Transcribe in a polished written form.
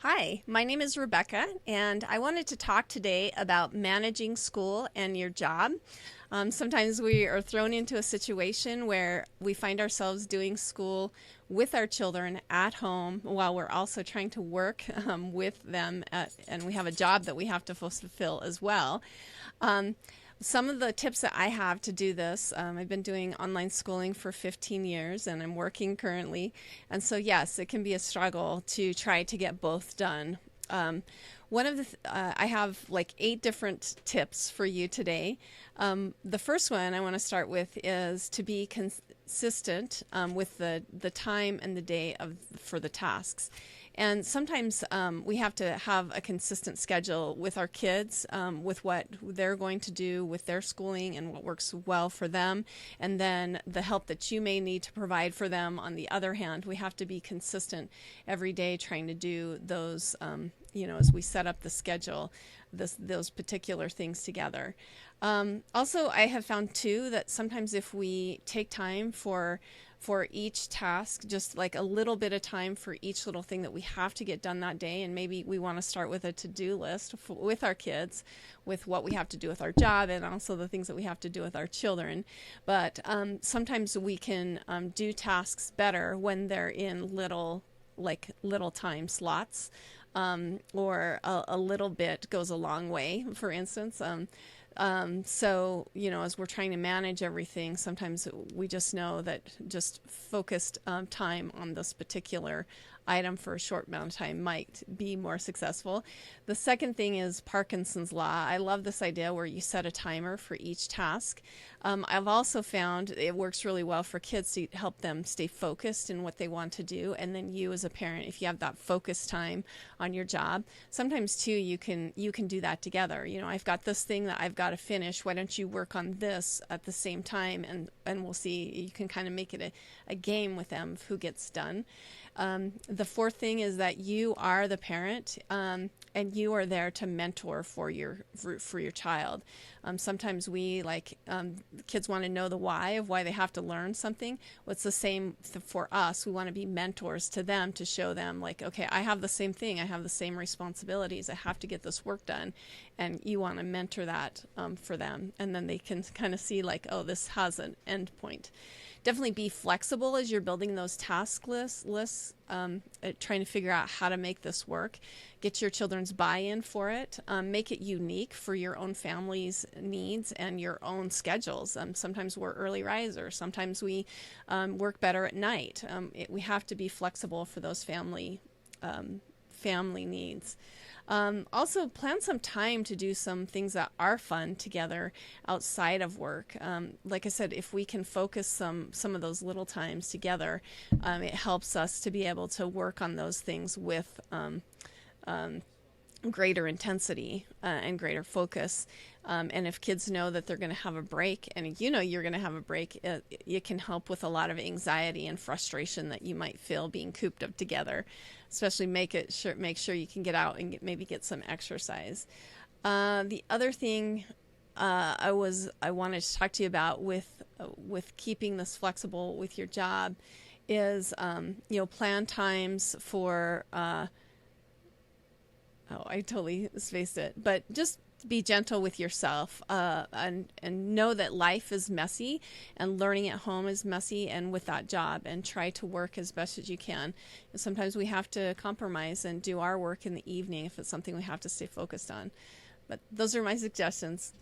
Hi, my name is Rebecca, and I wanted to talk today about managing school and your job. Sometimes we are thrown into a situation where we find ourselves doing school with our children at home while we're also trying to work with them, and we have a job that we have to fulfill as well. Um, some of the tips that I have to do this, I've been doing online schooling for 15 years and I'm working currently. And so, yes, it can be a struggle to try to get both done. One of I have like 8 different tips for you today. The first one I want to start with is to be consistent with the time and the day for the tasks. And sometimes we have to have a consistent schedule with our kids, with what they're going to do with their schooling and what works well for them. And then the help that you may need to provide for them. On the other hand, we have to be consistent every day trying to do those, as we set up the schedule, those particular things together. Also, I have found too that sometimes if we take time for each task, just like a little bit of time for each little thing that we have to get done that day, and maybe we want to start with a to-do list with our kids, with what we have to do with our job and also the things that we have to do with our children. But sometimes we can do tasks better when they're in little time slots, or a little bit goes a long way, for instance. So, as we're trying to manage everything, sometimes we just know that just focused time on this particular item for a short amount of time might be more successful. The second thing is Parkinson's Law. I love this idea where you set a timer for each task. I've also found it works really well for kids to help them stay focused in what they want to do. And then you as a parent, if you have that focus time on your job, sometimes too you can do that together. I've got this thing that I've got to finish. Why don't you work on this at the same time? And we'll see. You can kind of make it a game with them of who gets done. The fourth thing is that you are the parent, and you are there to mentor for your child. Sometimes kids want to know the why of why they have to learn something. Well, it's the same for us. We want to be mentors to them, to show them like, okay, I have the same thing. I have the same responsibilities. I have to get this work done. And you want to mentor that for them. And then they can kind of see like, oh, this has an end point. Definitely be flexible as you're building those task lists, trying to figure out how to make this work. Get your children's buy-in for it. Make it unique for your own family's needs and your own schedules. Sometimes we're early risers. Sometimes we work better at night. We have to be flexible for those family needs. Also, plan some time to do some things that are fun together outside of work. Like I said, if we can focus some of those little times together, it helps us to be able to work on those things with greater intensity and greater focus. And if kids know that they're going to have a break, and you're going to have a break, it can help with a lot of anxiety and frustration that you might feel being cooped up together. Especially make sure you can get out and maybe get some exercise. The other thing I wanted to talk to you about with keeping this flexible with your job is plan times for. I totally spaced it, but just be gentle with yourself, and know that life is messy and learning at home is messy, and with that job, and try to work as best as you can. And sometimes we have to compromise and do our work in the evening if it's something we have to stay focused on. But those are my suggestions.